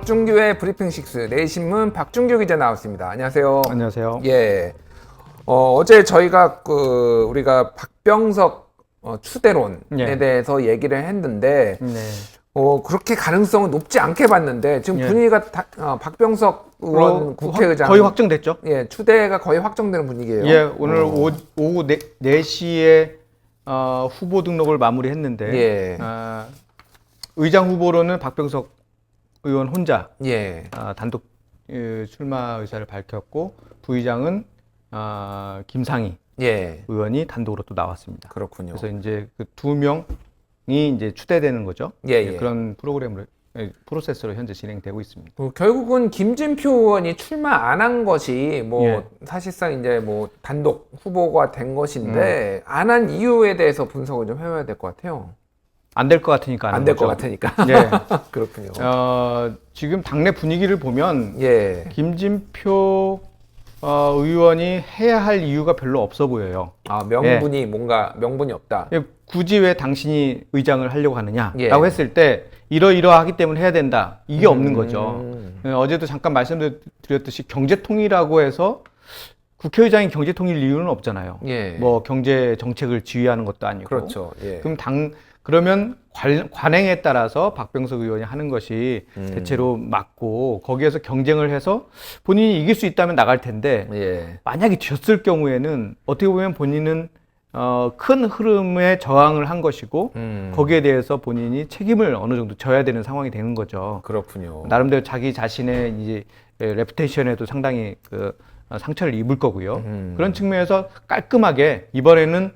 박준규의 브리핑 식스 내신문 박준규 기자 나왔습니다. 안녕하세요. 안녕하세요. 예. 어제 저희가 우리가 박병석 추대론에 예. 대해서 얘기를 했는데 네. 그렇게 가능성은 높지 않게 봤는데 지금 예. 분위기가 박병석 의원 국회의장 거의 확정됐죠? 예, 추대가 거의 확정되는 분위기예요. 예, 오늘 오후 4시에 후보 등록을 마무리했는데 예. 의장 후보로는 박병석 의원 혼자 예. 단독 출마 의사를 밝혔고 부의장은 김상희 예. 의원이 단독으로 또 나왔습니다. 그렇군요. 그래서 이제 그 두 명이 이제 추대되는 거죠. 예. 그런 프로세스로 현재 진행되고 있습니다. 결국은 김진표 의원이 출마 안 한 것이 예. 사실상 이제 단독 후보가 된 것인데 안 한 이유에 대해서 분석을 좀 해봐야 될 것 같아요. 안 될 것 같으니까 안 될 것 같으니까. 네. 그렇군요. 지금 당내 분위기를 보면 예. 김진표 의원이 해야 할 이유가 별로 없어 보여요. 명분이 뭔가 명분이 없다. 굳이 왜 당신이 의장을 하려고 하느냐라고 예. 했을 때 이러이러하기 때문에 해야 된다. 이게 없는 거죠. 어제도 잠깐 말씀드렸듯이 경제통일이라고 해서 국회의장이 경제통일 이유는 없잖아요. 예. 뭐 경제 정책을 지휘하는 것도 아니고. 그렇죠. 예. 그러면 관행에 따라서 박병석 의원이 하는 것이 대체로 맞고 거기에서 경쟁을 해서 본인이 이길 수 있다면 나갈 텐데 예. 만약에 졌을 경우에는 어떻게 보면 본인은 큰 흐름에 저항을 한 것이고 거기에 대해서 본인이 책임을 어느 정도 져야 되는 상황이 되는 거죠. 그렇군요. 나름대로 자기 자신의 이제 레pu테이션에도 상당히 상처를 입을 거고요. 그런 측면에서 깔끔하게 이번에는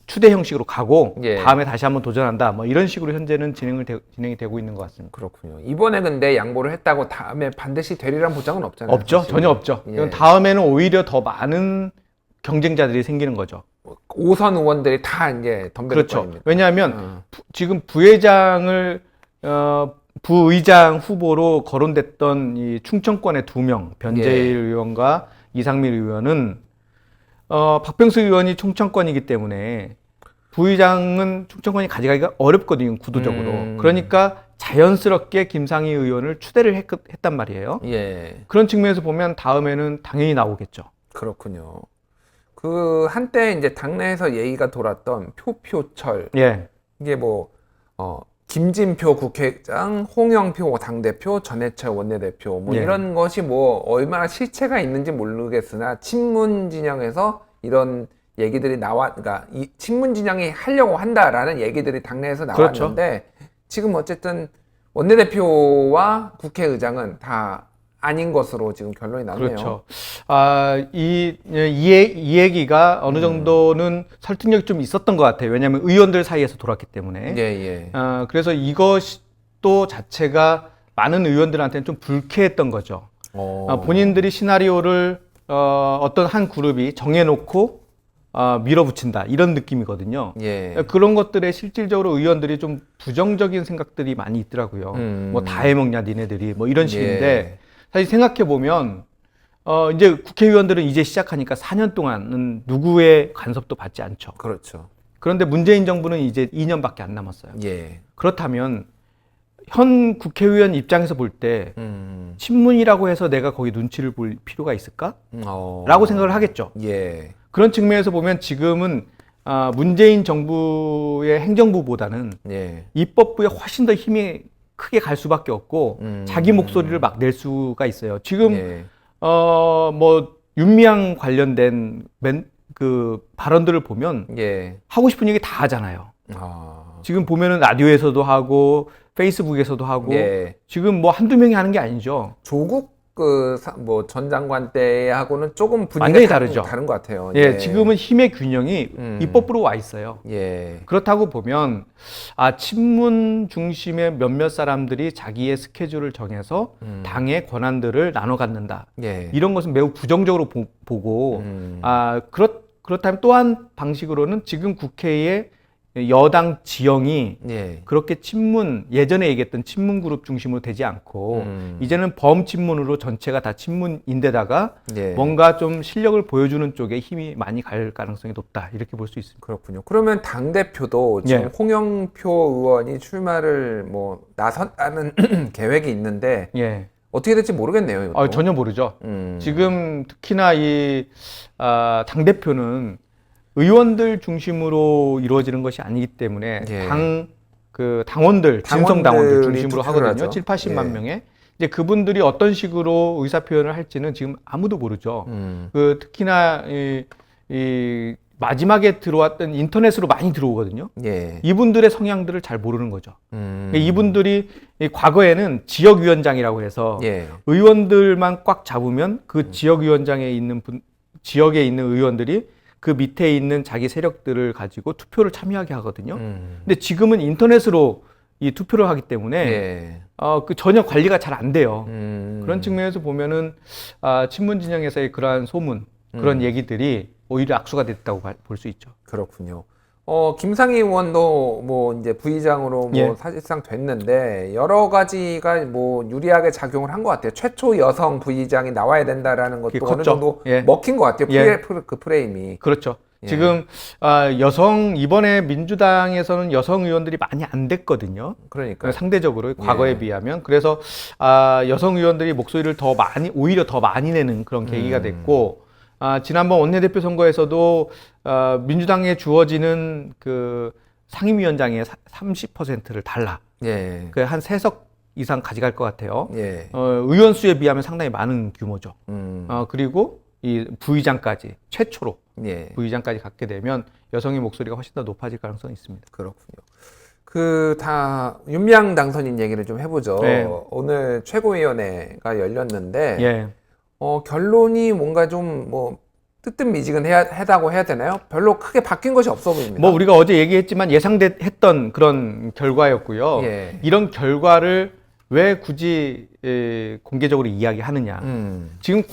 추대 형식으로 가고 예. 다음에 다시 한번 도전한다. 뭐 이런 식으로 현재는 진행이 되고 있는 것 같습니다. 그렇군요. 이번에 근데 양보를 했다고 다음에 반드시 되리란 보장은 없잖아요. 없죠. 사실. 전혀 없죠. 예. 다음에는 오히려 더 많은 경쟁자들이 생기는 거죠. 5선 의원들이 다 이제 덤벼들 그렇죠. 거입니다. 왜냐하면 지금 부회장을 부의장 후보로 거론됐던 이 충청권의 2명 변재일 의원과 이상민 의원은 박병석 의원이 충청권이기 때문에 부의장은 충청권이 가져가기가 어렵거든요, 구도적으로. 그러니까 자연스럽게 김상희 의원을 추대를 했단 말이에요. 예. 그런 측면에서 보면 다음에는 당연히 나오겠죠. 그렇군요. 한때 이제 당내에서 얘기가 돌았던 표표철. 예. 이게 김진표 국회의장, 홍영표 당대표, 전해철 원내대표, 예. 이런 것이 얼마나 실체가 있는지 모르겠으나, 친문 진영에서 이런 얘기들이 그러니까 이 친문 진영이 하려고 한다라는 얘기들이 당내에서 나왔는데, 그렇죠. 지금 어쨌든 원내대표와 국회의장은 다 아닌 것으로 지금 결론이 났네요. 그렇죠. 이 얘기가 어느 정도는 설득력이 좀 있었던 것 같아요. 왜냐하면 의원들 사이에서 돌았기 때문에. 예. 그래서 이것이 또 자체가 많은 의원들한테는 좀 불쾌했던 거죠. 본인들이 시나리오를 어떤 한 그룹이 정해놓고 밀어붙인다 이런 느낌이거든요. 예. 그런 것들에 실질적으로 의원들이 좀 부정적인 생각들이 많이 있더라고요. 뭐 다 해먹냐 니네들이 뭐 이런 식인데 예. 사실 생각해 보면 이제 국회의원들은 이제 시작하니까 4년 동안은 누구의 간섭도 받지 않죠. 그렇죠. 그런데 문재인 정부는 이제 2년밖에 안 남았어요. 예. 그렇다면 현 국회의원 입장에서 볼 때 친문이라고 해서 내가 거기 눈치를 볼 필요가 있을까? 라고 생각을 하겠죠. 예. 그런 측면에서 보면 지금은 문재인 정부의 행정부보다는 예. 입법부에 훨씬 더 힘이 크게 갈 수밖에 없고 자기 목소리를 막 낼 수가 있어요. 지금 예. 윤미향 관련된 발언들을 보면 예. 하고 싶은 얘기 다 하잖아요. 지금 보면은 라디오에서도 하고 페이스북에서도 하고 예. 지금 한두 명이 하는 게 아니죠. 조국 전 장관 때하고는 조금 분위기가 완전히 다르죠. 다른 것 같아요. 예, 지금은 힘의 균형이 입법부로 와 있어요. 예. 그렇다고 보면 친문 중심의 몇몇 사람들이 자기의 스케줄을 정해서 당의 권한들을 나눠 갖는다. 예. 이런 것은 매우 부정적으로 보고 그렇다면 또 한 방식으로는 지금 국회의 여당 지형이 예. 그렇게 예전에 얘기했던 친문 그룹 중심으로 되지 않고 이제는 범친문으로 전체가 다 친문인데다가 예. 뭔가 좀 실력을 보여주는 쪽에 힘이 많이 갈 가능성이 높다 이렇게 볼 수 있습니다. 그렇군요. 그러면 당 대표도 지금 예. 홍영표 의원이 출마를 뭐 나선다는 계획이 있는데 예. 어떻게 될지 모르겠네요. 이것도. 전혀 모르죠. 지금 특히나 당 대표는 의원들 중심으로 이루어지는 것이 아니기 때문에 예. 당원들, 진성 당원들 당원들이 중심으로 투표를 하거든요. 하죠. 7, 80만 예. 명에. 이제 그분들이 어떤 식으로 의사 표현을 할지는 지금 아무도 모르죠. 특히나 마지막에 들어왔던 인터넷으로 많이 들어오거든요. 예. 이분들의 성향들을 잘 모르는 거죠. 이분들이 과거에는 지역위원장이라고 해서 예. 의원들만 꽉 잡으면 그 지역위원장에 있는 지역에 있는 의원들이 그 밑에 있는 자기 세력들을 가지고 투표를 참여하게 하거든요. 근데 지금은 인터넷으로 이 투표를 하기 때문에 예. 전혀 관리가 잘 안 돼요. 음. 그런 측면에서 보면은 친문 진영에서의 그러한 소문, 그런 얘기들이 오히려 악수가 됐다고 볼 수 있죠. 그렇군요. 김상희 의원도 뭐 이제 부의장으로 뭐 예. 사실상 됐는데 여러 가지가 뭐 유리하게 작용을 한 것 같아요. 최초 여성 부의장이 나와야 된다라는 것도 그게 어느 컸죠. 정도 예. 먹힌 것 같아요. 예. 그 프레임이. 그렇죠. 예. 지금 이번에 민주당에서는 여성 의원들이 많이 안 됐거든요. 그러니까 상대적으로 과거에 비하면. 그래서 여성 의원들이 목소리를 오히려 더 많이 내는 그런 계기가 됐고, 지난번 원내대표 선거에서도 민주당에 주어지는 그 상임위원장의 30%를 달라. 예. 한 3석 이상 가져갈 것 같아요. 예. 의원 수에 비하면 상당히 많은 규모죠. 음. 그리고 이 부의장까지 최초로 예. 부의장까지 갖게 되면 여성의 목소리가 훨씬 더 높아질 가능성이 있습니다. 그렇군요. 윤미향 당선인 얘기를 좀 해보죠. 네. 오늘 최고위원회가 열렸는데 예. 결론이 뭔가 좀 뭐 뜨뜻미지근하다고 해야 되나요? 별로 크게 바뀐 것이 없어 보입니다. 뭐 우리가 어제 얘기했지만 예상했던 그런 결과였고요. 예. 이런 결과를 왜 굳이 공개적으로 이야기하느냐. 지금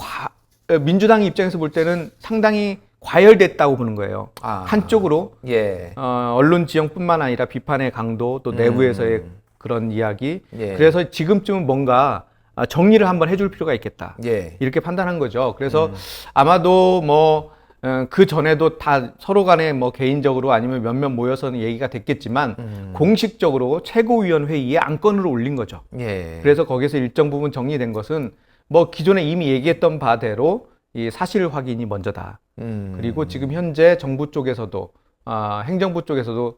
민주당 입장에서 볼 때는 상당히 과열됐다고 보는 거예요. 한쪽으로 예. 언론 지형뿐만 아니라 비판의 강도 또 내부에서의 그런 이야기. 예. 그래서 지금쯤은 뭔가 정리를 한번 해줄 필요가 있겠다. 예. 이렇게 판단한 거죠. 그래서 아마도 그 전에도 다 서로 간에 뭐 개인적으로 아니면 몇몇 모여서는 얘기가 됐겠지만 공식적으로 최고위원 회의에 안건으로 올린 거죠. 예. 그래서 거기서 일정 부분 정리된 것은 뭐 기존에 이미 얘기했던 바대로 이 사실 확인이 먼저다. 그리고 지금 현재 정부 쪽에서도 행정부 쪽에서도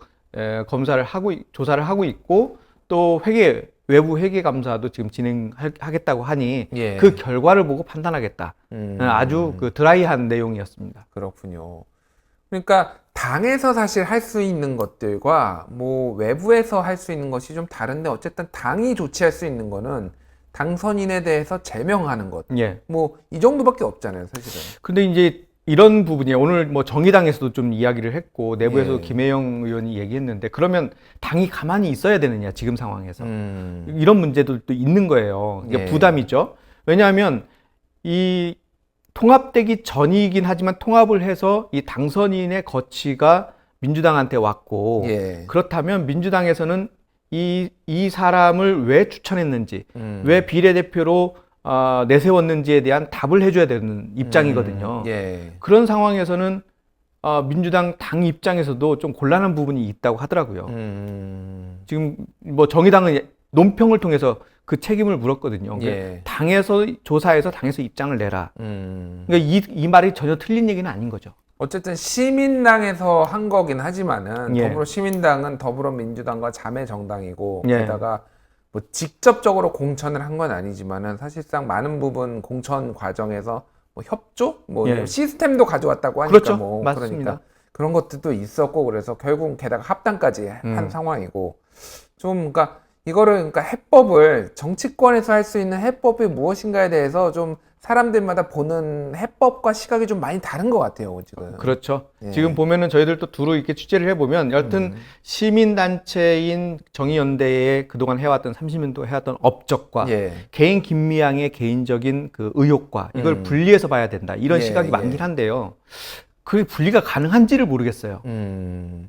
조사를 하고 있고 또 외부 회계 감사도 지금 진행하겠다고 하니 예. 그 결과를 보고 판단하겠다. 아주 드라이한 내용이었습니다. 그렇군요. 그러니까 당에서 사실 할 수 있는 것들과 뭐 외부에서 할 수 있는 것이 좀 다른데 어쨌든 당이 조치할 수 있는 거는 당선인에 대해서 제명하는 것. 예. 뭐 이 정도밖에 없잖아요, 사실은. 근데 이제 이런 부분이 오늘 뭐 정의당에서도 좀 이야기를 했고 내부에서도 예. 김혜영 의원이 얘기했는데 그러면 당이 가만히 있어야 되느냐 지금 상황에서 이런 문제들도 있는 거예요. 이게 예. 부담이죠. 왜냐하면 이 통합되기 전이긴 하지만 통합을 해서 이 당선인의 거치가 민주당한테 왔고 예. 그렇다면 민주당에서는 이 사람을 왜 추천했는지 왜 비례대표로 내세웠는지에 대한 답을 해줘야 되는 입장이거든요. 예. 그런 상황에서는 민주당 당 입장에서도 좀 곤란한 부분이 있다고 하더라고요. 지금 뭐 정의당은 논평을 통해서 그 책임을 물었거든요. 예. 당에서 조사해서 당에서 입장을 내라. 그러니까 이 말이 전혀 틀린 얘기는 아닌 거죠. 어쨌든 시민당에서 한 거긴 하지만은 예. 더불어시민당은 더불어민주당과 자매 정당이고 예. 게다가 뭐 직접적으로 공천을 한 건 아니지만은 사실상 많은 부분 공천 과정에서 뭐 협조, 뭐 예. 시스템도 가져왔다고 하니까 그렇죠. 뭐 맞습니다. 그러니까 그런 것들도 있었고 그래서 결국 게다가 합당까지 한 상황이고 좀 그러니까 이거를 그러니까 해법을 정치권에서 할 수 있는 해법이 무엇인가에 대해서 좀 사람들마다 보는 해법과 시각이 좀 많이 다른 것 같아요, 지금. 그렇죠. 예. 지금 보면은 저희들도 두루 이렇게 취재를 해보면 여튼 시민단체인 정의연대에 그동안 해왔던 30년 동안 해왔던 업적과 예. 개인 김미향의 개인적인 그 의혹과 이걸 분리해서 봐야 된다. 이런 예, 시각이 예. 많긴 한데요. 그 분리가 가능한지를 모르겠어요.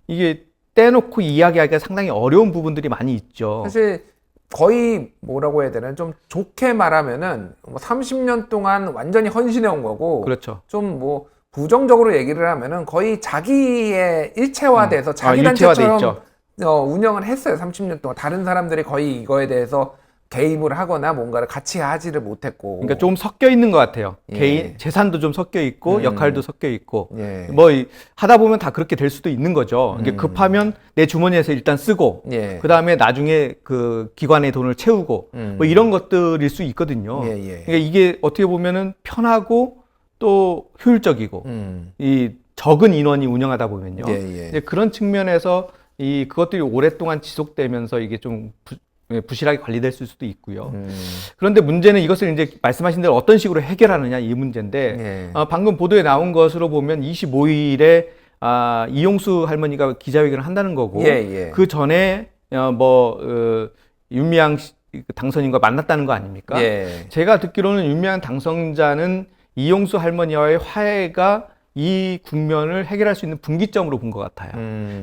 이게 떼놓고 이야기하기가 상당히 어려운 부분들이 많이 있죠. 사실 거의 뭐라고 해야 되나 좀 좋게 말하면은 뭐 30년 동안 완전히 헌신해 온 거고 그렇죠. 좀 뭐 부정적으로 얘기를 하면은 거의 자기의 일체화돼서 자기 일체화돼 단체처럼 있죠. 운영을 했어요. 30년 동안 다른 사람들이 거의 이거에 대해서 개입을 하거나 뭔가를 같이 하지를 못했고. 그러니까 좀 섞여 있는 것 같아요. 예. 개인 재산도 좀 섞여 있고 역할도 섞여 있고 예. 뭐 하다 보면 다 그렇게 될 수도 있는 거죠. 이게 급하면 내 주머니에서 일단 쓰고 예. 그 다음에 나중에 그 기관의 돈을 채우고 뭐 이런 것들일 수 있거든요. 예, 예. 그러니까 이게 어떻게 보면은 편하고 또 효율적이고 이 적은 인원이 운영하다 보면요. 예, 예. 이제 그런 측면에서 그것들이 오랫동안 지속되면서 이게 좀 부실하게 관리될 수도 있고요. 그런데 문제는 이것을 이제 말씀하신 대로 어떤 식으로 해결하느냐 이 문제인데 예. 방금 보도에 나온 것으로 보면 25일에 이용수 할머니가 기자회견을 한다는 거고 예, 예. 그 전에 윤미향 당선인과 만났다는 거 아닙니까? 예. 제가 듣기로는 윤미향 당선자는 이용수 할머니와의 화해가 이 국면을 해결할 수 있는 분기점으로 본 것 같아요.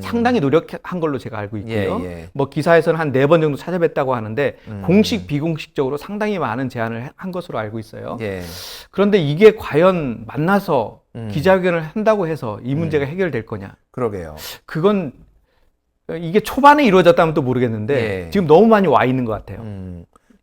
상당히 노력한 걸로 제가 알고 있고요. 예, 예. 뭐 기사에서는 한 4번 정도 찾아뵀다고 하는데 공식 비공식적으로 상당히 많은 제안을 한 것으로 알고 있어요. 예. 그런데 이게 과연 만나서 기자회견을 한다고 해서 이 문제가 해결될 거냐? 그러게요. 그건 이게 초반에 이루어졌다면 또 모르겠는데 예. 지금 너무 많이 와 있는 것 같아요.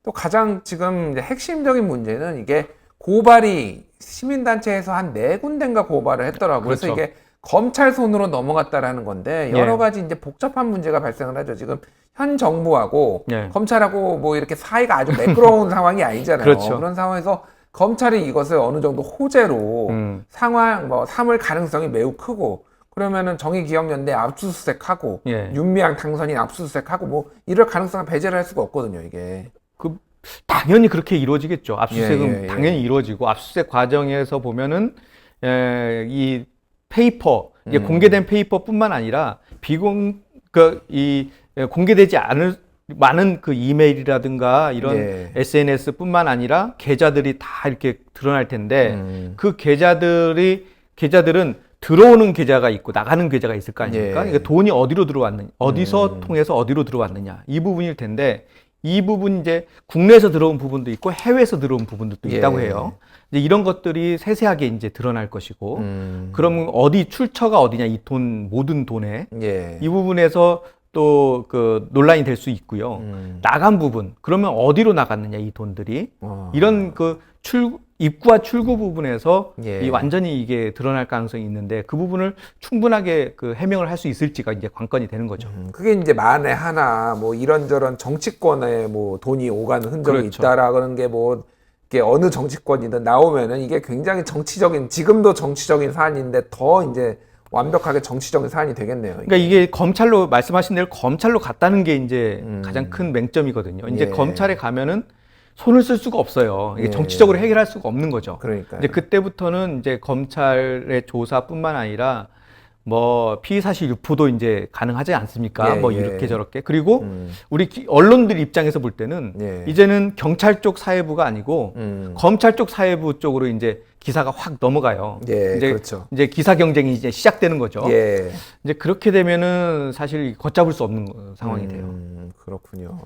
또 가장 지금 이제 핵심적인 문제는 이게 고발이 시민단체에서 한 4군데인가 고발을 했더라고요. 그래서 그렇죠. 이게 검찰 손으로 넘어갔다라는 건데 여러 예. 가지 이제 복잡한 문제가 발생을 하죠. 지금 현 정부하고 예. 검찰하고 뭐 이렇게 사이가 아주 매끄러운 상황이 아니잖아요. 그렇죠. 그런 상황에서 검찰이 이것을 어느 정도 호재로 삼을 가능성이 매우 크고 그러면은 정의기억연대 압수수색하고 예. 윤미향 당선인 압수수색하고 뭐 이럴 가능성을 배제를 할 수가 없거든요. 이게. 당연히 그렇게 이루어지겠죠. 압수수색은 예, 예, 예. 당연히 이루어지고 압수수색 과정에서 보면은 이 페이퍼 이게 공개된 페이퍼뿐만 아니라 공개되지 않을 많은 그 이메일이라든가 이런 예. SNS뿐만 아니라 계좌들이 다 이렇게 드러날 텐데 그 계좌들은 들어오는 계좌가 있고 나가는 계좌가 있을 거 아닙니까? 예. 그러니까 돈이 어디로 들어왔느냐, 어디서 통해서 어디로 들어왔느냐 이 부분일 텐데 이 부분 이제 국내에서 들어온 부분도 있고 해외에서 들어온 부분도 예. 있다고 해요. 이제 이런 것들이 세세하게 이제 드러날 것이고, 그러면 출처가 어디냐 이 돈 모든 돈에 예. 이 부분에서 또 그 논란이 될 수 있고요. 나간 부분 그러면 어디로 나갔느냐 이 돈들이 이런 그 입구와 출구 부분에서 예. 이 완전히 이게 드러날 가능성이 있는데 그 부분을 충분하게 그 해명을 할 수 있을지가 이제 관건이 되는 거죠. 그게 이제 만에 하나 뭐 이런저런 정치권에 뭐 돈이 오가는 흔적이 그렇죠. 있다라 그런 게 뭐 이게 어느 정치권이든 나오면은 이게 굉장히 정치적인 지금도 정치적인 사안인데 더 이제 완벽하게 정치적인 사안이 되겠네요. 그러니까 이게 검찰로 말씀하신 대로 검찰로 갔다는 게 이제 가장 큰 맹점이거든요. 이제 예. 검찰에 가면은 손을 쓸 수가 없어요. 이게 예. 정치적으로 해결할 수가 없는 거죠. 그러니까요. 이제 그때부터는 이제 검찰의 조사뿐만 아니라 뭐 피의 사실 유포도 이제 가능하지 않습니까? 예, 뭐 예. 이렇게 저렇게. 그리고 우리 언론들 입장에서 볼 때는 예. 이제는 경찰 쪽 사회부가 아니고 검찰 쪽 사회부 쪽으로 이제 기사가 확 넘어가요. 예, 이제 그렇죠. 이제 기사 경쟁이 이제 시작되는 거죠. 예. 이제 그렇게 되면은 사실 걷잡을 수 없는 상황이 돼요. 그렇군요.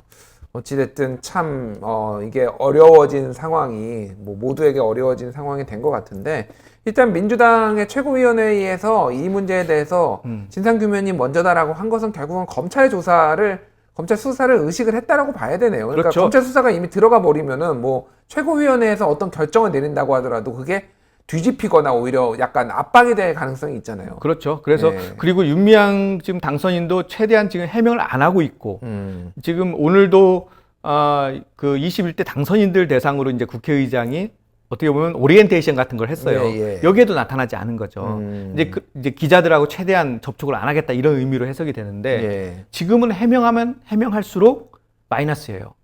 어찌됐든 참 이게 어려워진 상황이 뭐 모두에게 어려워진 상황이 된 것 같은데 일단 민주당의 최고위원회에서 이 문제에 대해서 진상규명이 먼저다라고 한 것은 결국은 검찰 수사를 의식을 했다라고 봐야 되네요. 그러니까 그렇죠. 검찰 수사가 이미 들어가 버리면은 뭐 최고위원회에서 어떤 결정을 내린다고 하더라도 그게 뒤집히거나 오히려 약간 압박이 될 가능성이 있잖아요. 그렇죠. 그래서 예. 그리고 윤미향 지금 당선인도 최대한 지금 해명을 안 하고 있고 지금 오늘도 그 21대 당선인들 대상으로 이제 국회의장이 어떻게 보면 오리엔테이션 같은 걸 했어요. 예, 예. 여기에도 나타나지 않은 거죠. 이제 기자들하고 최대한 접촉을 안 하겠다 이런 의미로 해석이 되는데 예. 지금은 해명하면 해명할수록 마이너스예요.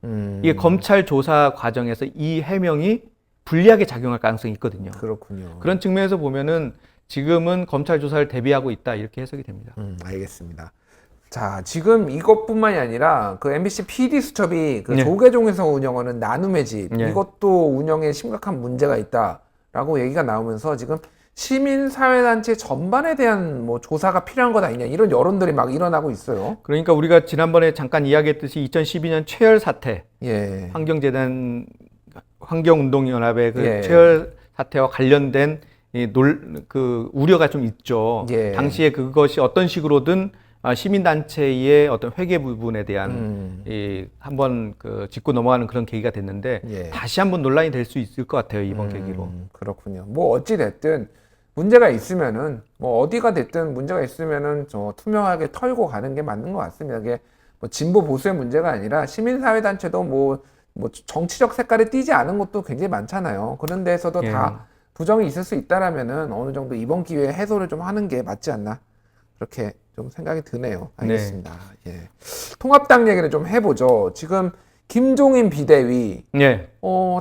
이게 검찰 조사 과정에서 이 해명이 불리하게 작용할 가능성이 있거든요. 그렇군요. 그런 측면에서 보면은 지금은 검찰 조사를 대비하고 있다 이렇게 해석이 됩니다. 알겠습니다. 자, 지금 이것뿐만이 아니라 그 MBC PD 수첩이 그 네. 조계종에서 운영하는 나눔의 집 네. 이것도 운영에 심각한 문제가 있다라고 얘기가 나오면서 지금 시민사회단체 전반에 대한 뭐 조사가 필요한 것 아니냐 이런 여론들이 막 일어나고 있어요. 그러니까 우리가 지난번에 잠깐 이야기했듯이 2012년 최열 사태, 예. 환경재단, 환경운동연합의 그 예. 최열 사태와 관련된 그 우려가 좀 있죠. 예. 당시에 그것이 어떤 식으로든 시민단체의 어떤 회계 부분에 대한 한번 그 짚고 넘어가는 그런 계기가 됐는데 예. 다시 한번 논란이 될 수 있을 것 같아요, 이번 계기로. 그렇군요. 뭐 어찌 됐든 문제가 있으면은 뭐 어디가 됐든 문제가 있으면은 저 투명하게 털고 가는 게 맞는 것 같습니다. 이게 뭐 진보 보수의 문제가 아니라 시민사회단체도 뭐 정치적 색깔이 띄지 않은 것도 굉장히 많잖아요. 그런 데에서도 예. 다 부정이 있을 수 있다라면은 어느 정도 이번 기회에 해소를 좀 하는 게 맞지 않나 그렇게 좀 생각이 드네요. 알겠습니다. 예. 통합당 얘기를 좀 해보죠. 지금 김종인 비대위 예.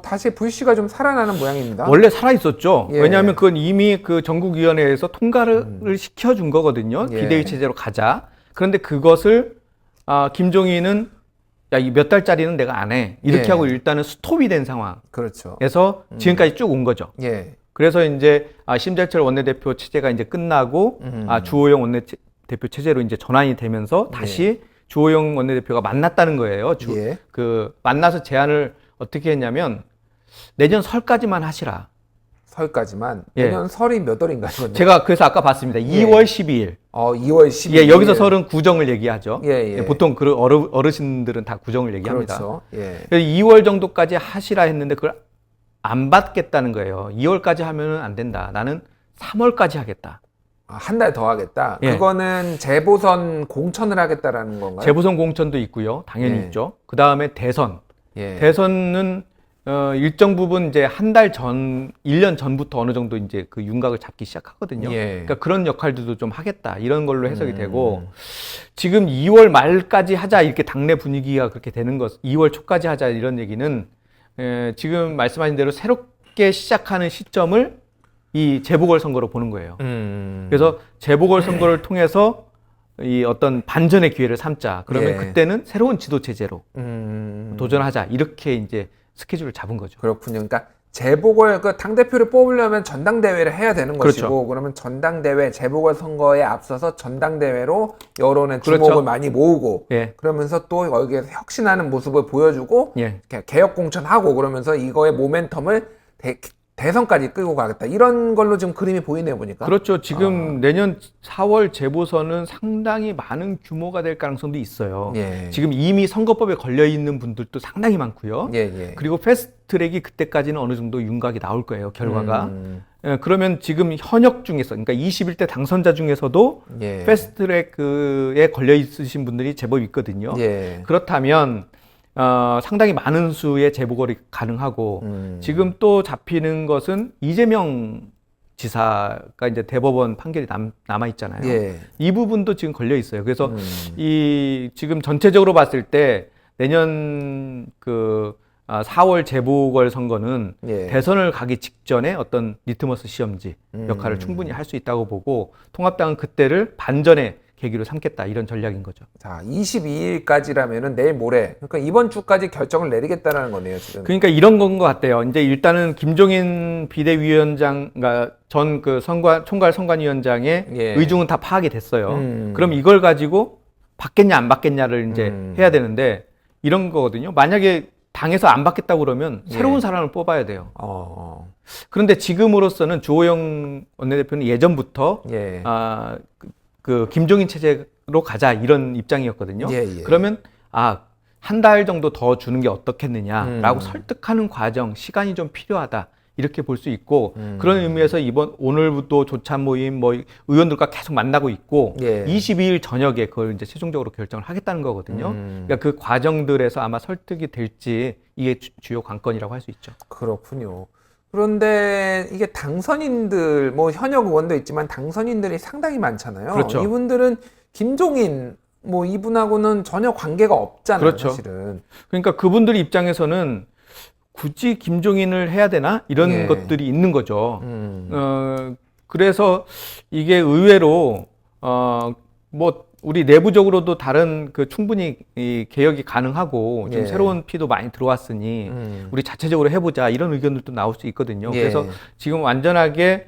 다시 불씨가 좀 살아나는 모양입니다. 원래 살아 있었죠. 예. 왜냐하면 그건 이미 그 전국위원회에서 통과를 시켜준 거거든요. 예. 비대위 체제로 가자. 그런데 그것을 김종인은 야, 이 몇 달짜리는 내가 안 해. 이렇게 예. 하고 일단은 스톱이 된 상황에서 그렇죠. 지금까지 쭉 온 거죠. 예. 그래서 이제 심재철 원내대표 체제가 이제 끝나고 주호영 원내대표 체제로 이제 전환이 되면서 다시 주호영 원내대표가 만났다는 거예요. 예. 그 만나서 제안을 어떻게 했냐면 내년 설까지만 하시라. 설까지만 예. 내년 설이 몇 월인가요? 제가 그래서 아까 봤습니다. 2월 12일. 2월 12일. 예, 여기서 설은 구정을 얘기하죠. 예. 보통 그 어르신들은 다 구정을 얘기합니다. 그렇죠. 예. 그래서 2월 정도까지 하시라 했는데 그걸 안 받겠다는 거예요. 2월까지 하면은 안 된다. 나는 3월까지 하겠다. 한 달 더 하겠다. 예. 그거는 재보선 공천을 하겠다라는 건가요? 재보선 공천도 있고요. 당연히 예. 있죠. 그 다음에 대선. 예. 대선은 일정 부분 이제 한 달 전, 1년 전부터 어느 정도 이제 그 윤곽을 잡기 시작하거든요. 예. 그러니까 그런 역할들도 좀 하겠다. 이런 걸로 해석이 되고 지금 2월 말까지 하자 이렇게 당내 분위기가 그렇게 되는 것, 2월 초까지 하자 이런 얘기는 지금 말씀하신 대로 새롭게 시작하는 시점을 이 재보궐선거로 보는 거예요. 그래서 재보궐선거를 통해서 이 어떤 반전의 기회를 삼자. 그러면 예. 그때는 새로운 지도 체제로 도전하자. 이렇게 이제 스케줄을 잡은 거죠. 그렇군요. 그러니까 재보궐 그 당대표를 뽑으려면 전당대회를 해야 되는 그렇죠. 것이고 그러면 전당대회 재보궐 선거에 앞서서 전당대회로 여론의 주목을 그렇죠. 많이 모으고 예. 그러면서 또 여기에서 혁신하는 모습을 보여주고 예. 개혁 공천하고 그러면서 이거의 모멘텀을 대선까지 끌고 가겠다. 이런 걸로 지금 그림이 보이네요, 보니까. 그렇죠. 지금 내년 4월 재보선은 상당히 많은 규모가 될 가능성도 있어요. 예. 지금 이미 선거법에 걸려 있는 분들도 상당히 많고요. 예. 그리고 패스트트랙이 그때까지는 어느 정도 윤곽이 나올 거예요, 결과가. 그러면 지금 현역 중에서, 그러니까 21대 당선자 중에서도 예. 패스트트랙에 걸려 있으신 분들이 제법 있거든요. 예. 그렇다면 상당히 많은 수의 재보궐이 가능하고 지금 또 잡히는 것은 이재명 지사가 이제 대법원 판결이 남아 있잖아요. 예. 이 부분도 지금 걸려 있어요. 그래서 이 지금 전체적으로 봤을 때 내년 그 4월 재보궐 선거는 예. 대선을 가기 직전에 어떤 리트머스 시험지 역할을 충분히 할 수 있다고 보고 통합당은 그때를 반전의 계기로 삼겠다 이런 전략인 거죠. 자, 22일까지라면은 내일 모레, 그러니까 이번 주까지 결정을 내리겠다라는 거네요, 지금. 그러니까 이런 건 것 같아요. 이제 일단은 김종인 비대위원장, 그러니까 전 그 총괄 선관위원장의 예. 의중은 다 파악이 됐어요. 그럼 이걸 가지고 받겠냐 안 받겠냐를 이제 해야 되는데 이런 거거든요. 만약에 당에서 안 받겠다고 그러면 새로운 사람을 뽑아야 돼요. 그런데 지금으로서는 주호영 원내대표는 예전부터 예. 그 김종인 체제로 가자 이런 입장이었거든요. 예. 그러면 한 달 정도 더 주는 게 어떻겠느냐라고 설득하는 과정, 시간이 좀 필요하다. 이렇게 볼 수 있고 그런 의미에서 오늘부터 조찬 모임 의원들과 계속 만나고 있고 예. 22일 저녁에 그걸 이제 최종적으로 결정을 하겠다는 거거든요. 그러니까 그 과정들에서 아마 설득이 될지 이게 주요 관건이라고 할 수 있죠. 그렇군요. 그런데 이게 당선인들, 뭐 현역 의원도 있지만 당선인들이 상당히 많잖아요. 그렇죠. 이분들은 김종인 이분하고는 전혀 관계가 없잖아요, 그렇죠. 사실은. 그러니까 그분들 입장에서는 굳이 김종인을 해야 되나 이런 예. 것들이 있는 거죠. 그래서 이게 의외로 우리 내부적으로도 다른 충분히 이 개혁이 가능하고 좀 예. 새로운 피도 많이 들어왔으니 우리 자체적으로 해보자 이런 의견들도 나올 수 있거든요. 예. 그래서 지금 완전하게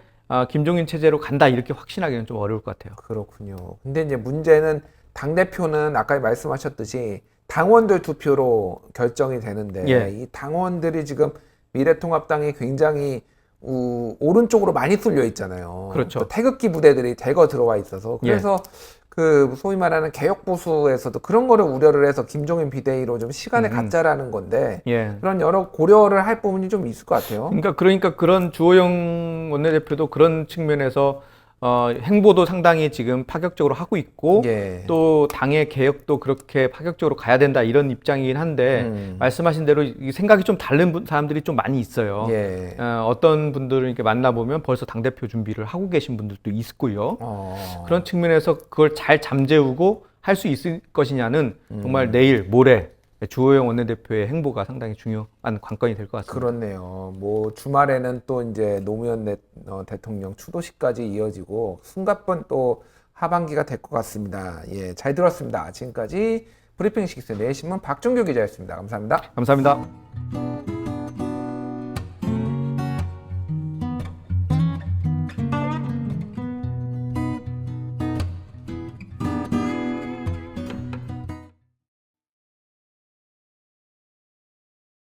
김종인 체제로 간다 이렇게 확신하기는 좀 어려울 것 같아요. 그렇군요. 근데 이제 문제는 당대표는 아까 말씀하셨듯이 당원들 투표로 결정이 되는데 예. 이 당원들이 지금 미래통합당이 굉장히 오른쪽으로 많이 쏠려 있잖아요. 그렇죠. 또 태극기 부대들이 대거 들어와 있어서 그래서 그 소위 말하는 개혁 보수에서도 그런 거를 우려를 해서 김종인 비대위로 좀 시간을 갖자라는 건데 예. 그런 여러 고려를 할 부분이 좀 있을 것 같아요. 그러니까 그런 주호영 원내대표도 그런 측면에서 행보도 상당히 지금 파격적으로 하고 있고 예. 또 당의 개혁도 그렇게 파격적으로 가야 된다 이런 입장이긴 한데 말씀하신 대로 이 생각이 좀 다른 사람들이 좀 많이 있어요. 예. 어떤 분들을 이렇게 만나보면 벌써 당대표 준비를 하고 계신 분들도 있고요. 그런 측면에서 그걸 잘 잠재우고 할 수 있을 것이냐는 정말 내일 모레 주호영 원내대표의 행보가 상당히 중요한 관건이 될 것 같습니다. 그렇네요. 뭐 주말에는 또 이제 노무현 대통령 추도식까지 이어지고 숨가쁜 또 하반기가 될 것 같습니다. 예, 잘 들었습니다. 지금까지 브리핑 식스 내신문 박종규 기자였습니다. 감사합니다. 감사합니다.